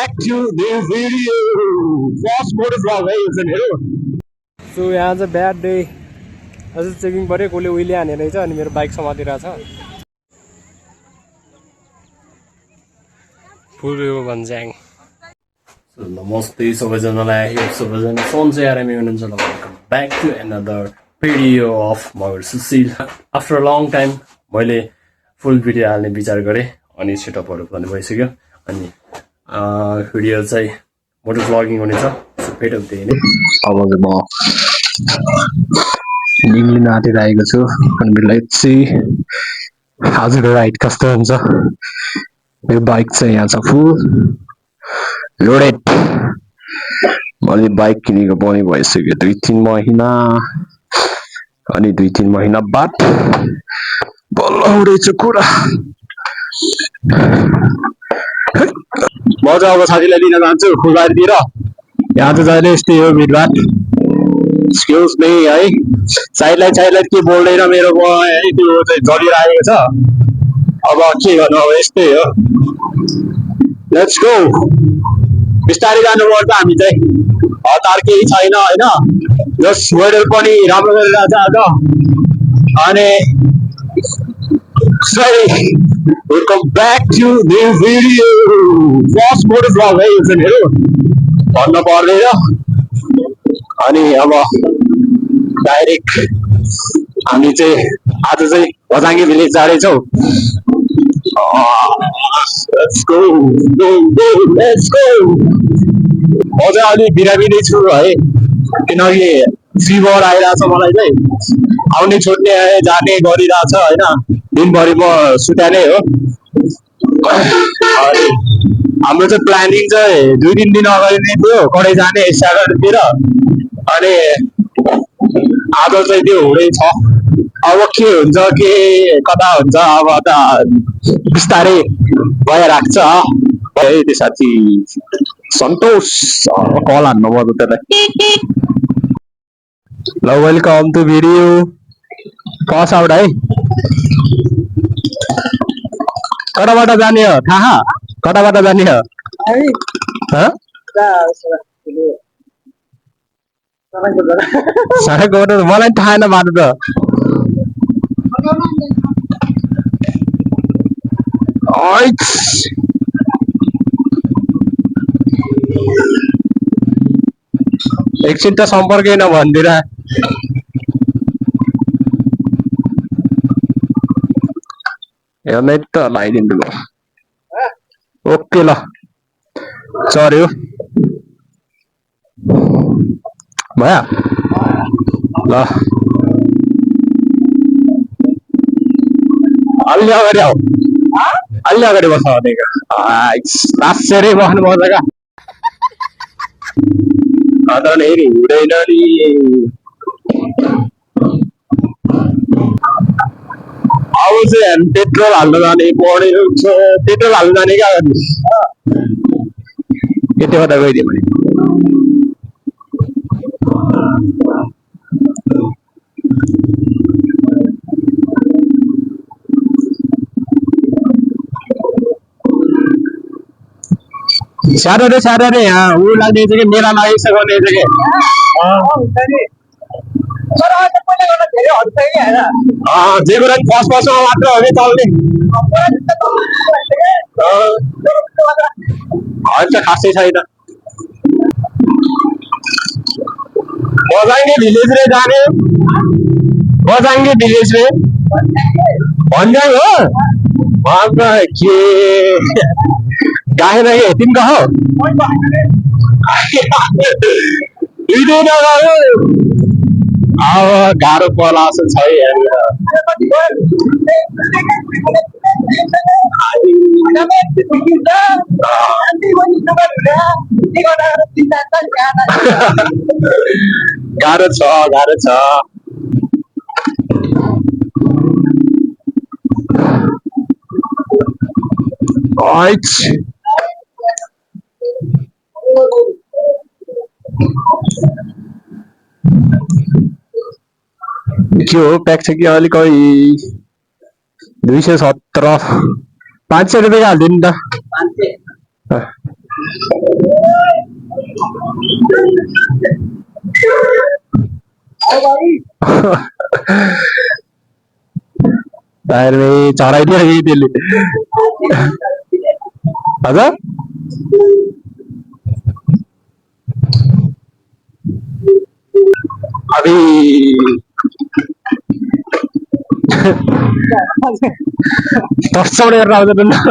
back to the video. Fast forward vlog है यो चाहिँ मेरो. सो यहाँ चाहिँ ब्याड डे अझै चेकिङ पऱ्यो कसले उहिले हाने रहेछ अनि मेरो बाइक समातिरहेछ पुरो भन्ज्याङ नमस्ते सबैजनालाई सबैजना सन्चै आरामी हुनुहुन्छ ल welcome back to another video of Magar Sushil after a long time मैले फुल भिडियो हाल्ने विचार गरेँ अनि सेटअपहरू पनि भइसक्यो अनि भिडियो चाहिँ मोटो भ्लगिङ हुनेछ सो भेटौँ त्यही नै अब चाहिँ म निक्लिन आँटिरहेको छु अनि लेट्स सी आजको राइड कस्तो हुन्छ मेरो बाइक चाहिँ यहाँ छ फुल लोडेड मैले बाइक किनेको पनि भइसक्यो 2-3 महिना अनि 2-3 महिना बाद बल्ल उडेछ कुरा म चाहिँ अब साथीलाई लिन जान्छु फुलबारीतिर यहाँ चाहिँ जहिले यस्तै हो भिडभाड एक्सक्युज मी है साइडलाइट के बोल्दैन मेरो है त्यो चाहिँ चलिरहेको छ अब के गर्नु अब यस्तै हो लेट्स गो बिस्तारै जानुपर्छ हामी चाहिँ हतार केही छैन होइन जस वेदर पनि राम्रो गरिरहेछ आज अनि welcome back to the video first moto vlog है यो चाहिँ मेरो भन्न पर्दैन अनि अब डाइरेक्ट हामी चाहिँ आज चाहिँ भजाङ्गे भिलेज जाँदैछौँ Let's go. म चाहिँ अलिक बिरामी छु है किनकि फिभर आइरहेछ मलाई चाहिँ आउने छोड्ने जाने गरिरहेछ होइन दिनभरि म सुत्या नै हो हाम्रो चाहिँ प्लानिङ चाहिँ 2-3 दिन अगाडि नै थियो कडै जाने स्याटरडेतिर अनि आज चाहिँ त्यो हुँदै छ अब के हुन्छ के कता हुन्छ अब त बिस्तारै भइराख्छ है त्यो साथी सन्तोष कल हान्नु पर्छ त्यसलाई ल वेलकम टु भिडियो कस आउट है कताबाट जाने हो थाहा कताबाट जाने हो सडकबाट मलाई थाहा छैन बाटो त एकछिन त सम्पर्कै नभनिदिएर हेलमेट त लगाइदिनु ल ओके ल चढ्यो भयो ल अलि अगाडि आऊ अलि अगाडि बस्छ भनेको लासेरै बस्नु पर्छ क्या अन्त हेरि हुँदैन नि अब चाहिँ हामी पेट्रोल हाल्न जाने पढ्यो पेट्रोल हाल्न जाने क्या गर्नु यतिबाट गइदियो भने स्याटरडे यहाँ ऊ लाग्ने चाहिँ मेला लागिसक्ने चाहिँ जे कुरा फर्स्ट फर्स्टमा मात्र हो कि चल्ने अहिले त खासै छैन बजाङ्गे भिलेज रे जाने बजाङ्गे भिलेज रे भन्ज्याङ हो अन्त के गाएन कि तिमी कहाँ अब गाह्रो पलास छ गाह्रो छ के हो प्याक छ कि अलिक 217 500 रुपियाँ हालिदिनु त टायरमै चढाइदियो कि त्यसले हजुर अभी तर्साउने गरेर आउँछ त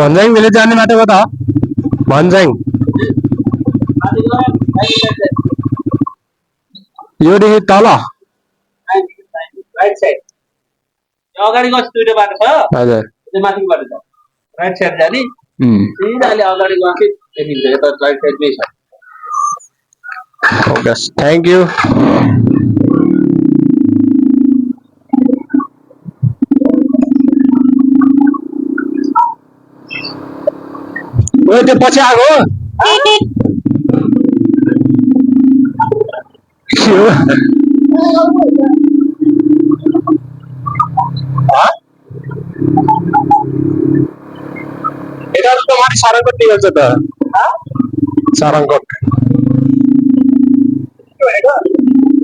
भन्ज्याङ भिलेज जाने बाटो कता हो भन्ज्याङ योदेखि तल राइट साइड अगाडिको दुईटा बाटो छ हजुर त्यो माथिको बाटो छ राइट साइड जाने सिधा अलि अगाडि गएपछि देखिन्छ यता राइट साइडमै छ ओके थ्याङ्क यू ओ त्यो पछि आएको हो यता त माथि सारङकोट निकल्छ त सारङकोट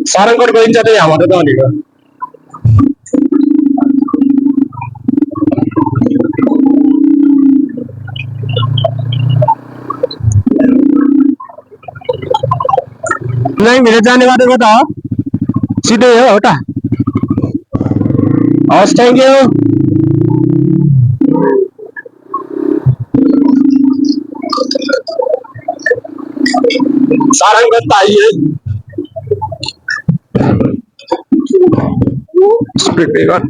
सारङकोट गइन्छ त यहाँबाट त भनेको नहीं मेरे जाने बाटो कता हो सिधै हो एउटा हस् थ्याङ्क यू सारङकोट त आइए स्पिड ब्रेकर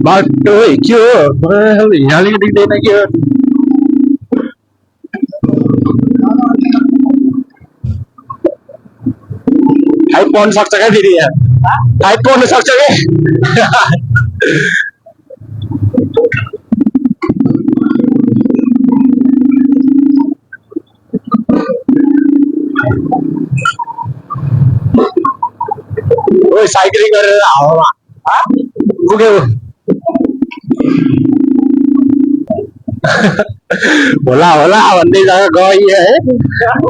बाटो के हो यहाँले देख्दैन के हो हाइट पर्न सक्छ क्या फेरि यहाँ हाइट पर्न सक्छ क्या ओइ साइक्लिङ गरेर हावामा पुग्यो होला होला भन्दै जग्गा गयो है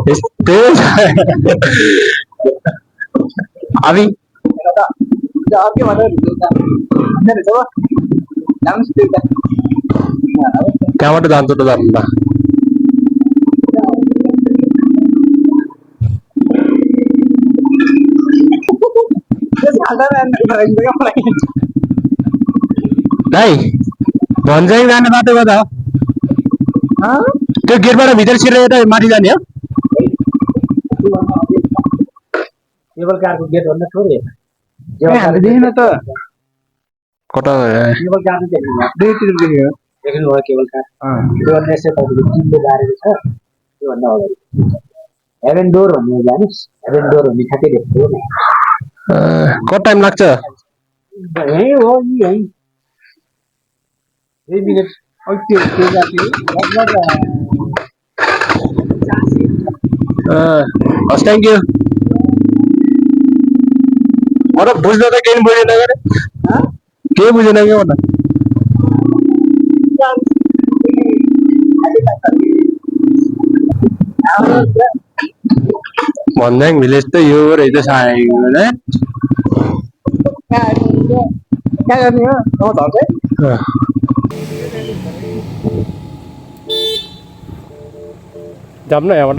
यस्तै अभी त्यहाँबाट जान्छ त जानु त भाइ भन्ज्याङ जाने बाटो कता हो त्यो गेटबाट भित्र छिरेर यता माथि जाने हो केबल कारको गेट भन्दा थोरै देखिन त कता केबल कार दुईतिर देख्यो देख्नुभयो केबल कार त्यो अन्य तपाईँको टिमले गाडेको छ त्योभन्दा अगाडि हेभेन डोर भन्ने जानुहोस् हेभेन डोर भन्ने ठ्याक्कै देख्नुभयो कति टाइम लाग्छ यहीँ हो यहीँ 2 मिनट त्यो जाति हस् थ्याङ्क यू मतलब बुझ्न त केही बुझेन गरे केही बुझेन क्या मतलब भन्ज्याङ भिलेज त यो रहेछ सायद क्या गर्ने हो जाऊँ न यहाँबाट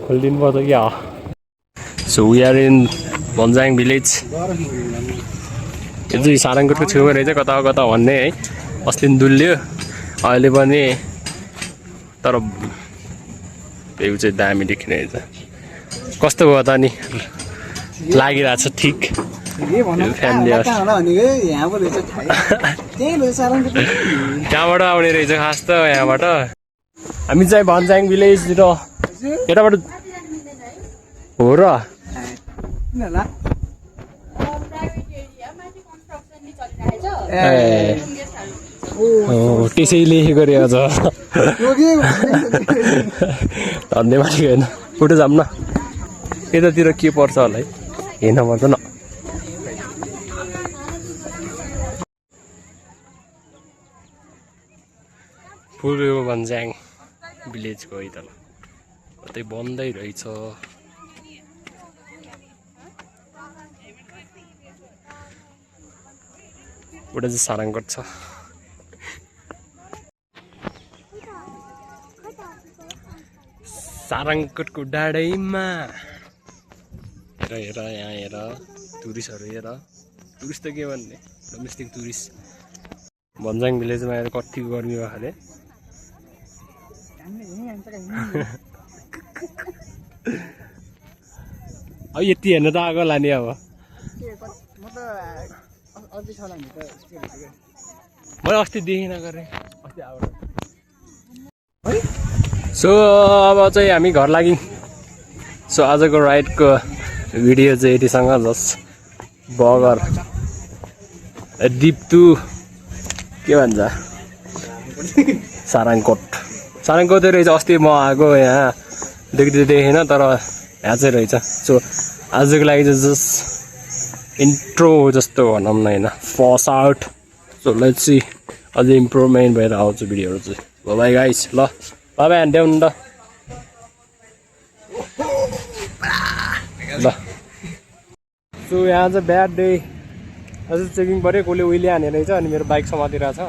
खोलिदिनु पर्छ क्या so we are in Bhanjyang village यो चाहिँ सारङकोटको छेउमा रहेछ कता कता भन्ने है अस्ति दुल्ल्यो अहिले पनि तर भ्यू चाहिँ दामी देखिरहेछ कस्तो भयो त नि लागिरहेछ ठिक फ्यामिली कहाँबाट आउने रहेछ खास त यहाँबाट हामी चाहिँ भन्ज्याङ भिलेज र यताबाट हो र त्यसैले गरेको छ धन्यवाद होइन फोटो जाऊँ न यतातिर के पर्छ होला है हेर्न पर्छ न फुल यो भन्ज्याङ भिलेजको है तल कतै बन्दै रहेछ उता चाहिँ सारङ्गट छ सारङ्गटको डाँडैमा हेर यहाँ हेर टुरिस्टहरू हेर टुरिस्ट त के भन्ने डोमेस्टिक टुरिस्ट भन्ज्याङ भिलेजमा आएर कति गर्मी भयो अरे अब यति हेर्न त आगो लाने अब मैले अस्ति देखिनँ गरेँ अस्ति आएर सो अब चाहिँ हामी घर लाग्यौँ सो आजको राइडको भिडियो चाहिँ यतिसँग जस्ट बगर डिप टु के भन्छ सारङ्गकोट रहेछ अस्ति म आएको यहाँ देखेन तर यहाँ चाहिँ रहेछ सो आजको लागि चाहिँ जस्ट इन्ट्रो जस्तो भनौँ न होइन first out so let's see अझै इम्प्रुभमेन्ट भएर आउँछ भिडियोहरू चाहिँ बाई गाइस ल बाई हान्थ्यौ नि त ल सो यहाँ चाहिँ ब्याड डे अझै चेकिङ पऱ्यो कसले उहिले हाने रहेछ अनि मेरो बाइक समातिरहेछ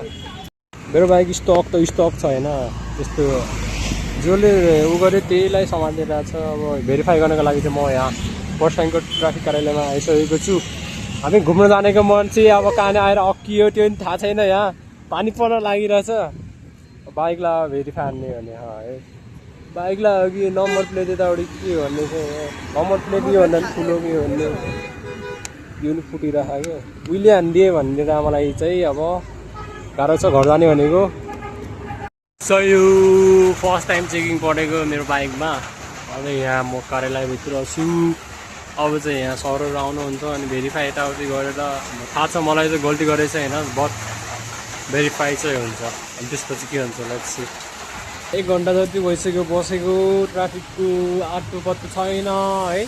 मेरो बाइक स्टक त स्टक छ होइन त्यस्तो जसले उ गर्यो त्यहीलाई समातिरहेछ अब भेरिफाई गर्नको लागि चाहिँ म यहाँ पर्साङको ट्राफिक कार्यालयमा आइसकेको छु हामी घुम्न जानेको मान्छे अब कहाँ आएर अक्कियो त्यो पनि थाहा छैन यहाँ पानी पर्न लागिरहेछ बाइकलाई भेरिफाई हान्ने भने है बाइकलाई अघि नम्बर प्लेट यतापट्टि के भन्ने चाहिँ नम्बर प्लेट के भन्दा पनि ठुलो के भन्ने यो पनि फुटिरहेको क्या उहिले हानिदिए भनेर मलाई चाहिँ अब गाह्रो छ घर जाने भनेको सो यो फर्स्ट टाइम चेकिङ परेको मेरो बाइकमा अब यहाँ म कार्यालयभित्र छु अब चाहिँ यहाँ सरहरू आउनुहुन्छ अनि भेरिफाई यताउति गरेर थाहा छ मलाई चाहिँ गल्ती गरेछ होइन बट भेरिफाई चाहिँ हुन्छ अनि त्यसपछि के हुन्छ लेट्स सी 1 घन्टा जति भइसक्यो बसेको ट्राफिकको आटो पत्तो छैन है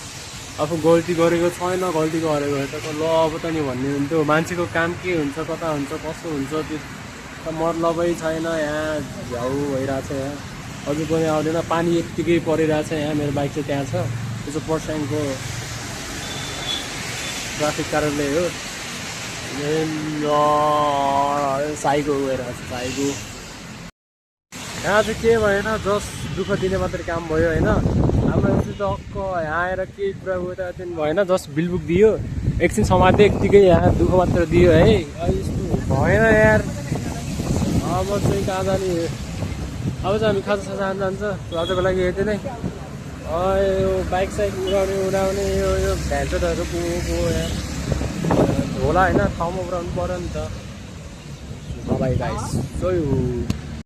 आफू गल्ती गरेको छैन गल्ती गरेको त ल अब त नि भन्ने हुन्थ्यो मान्छेको काम के हुन्छ कता हुन्छ कसो हुन्छ त्यो त मतलबै छैन यहाँ झ्याउ भइरहेछ यहाँ अझै पनि आउँदैन पानी यत्तिकै परिरहेछ यहाँ मेरो बाइक चाहिँ त्यहाँ छ त्यो चाहिँ पर्साङको ट्राफिक कार्यालय हो साइको गइरहेछ साइको यहाँ चाहिँ के भएन जस्ट दुःख दिने मात्रै काम भयो होइन हाम्रो चाहिँ टक्क यहाँ आएर केही कुरा उता चाहिँ भएन जस्ट बिलबुक दियो एकछिन समात्यो यत्तिकै यहाँ दुःख मात्र दियो है यस्तो भएन यार अब चाहिँ कहाँ जाने अब चाहिँ हामी खाजा साजा जान्छ आजको लागि यति नै यो बाइक साइक उडाउने यो भ्यान्चरहरू को यार होला होइन ठाउँमा उडाउनु पऱ्यो नि त बाई गाइस सो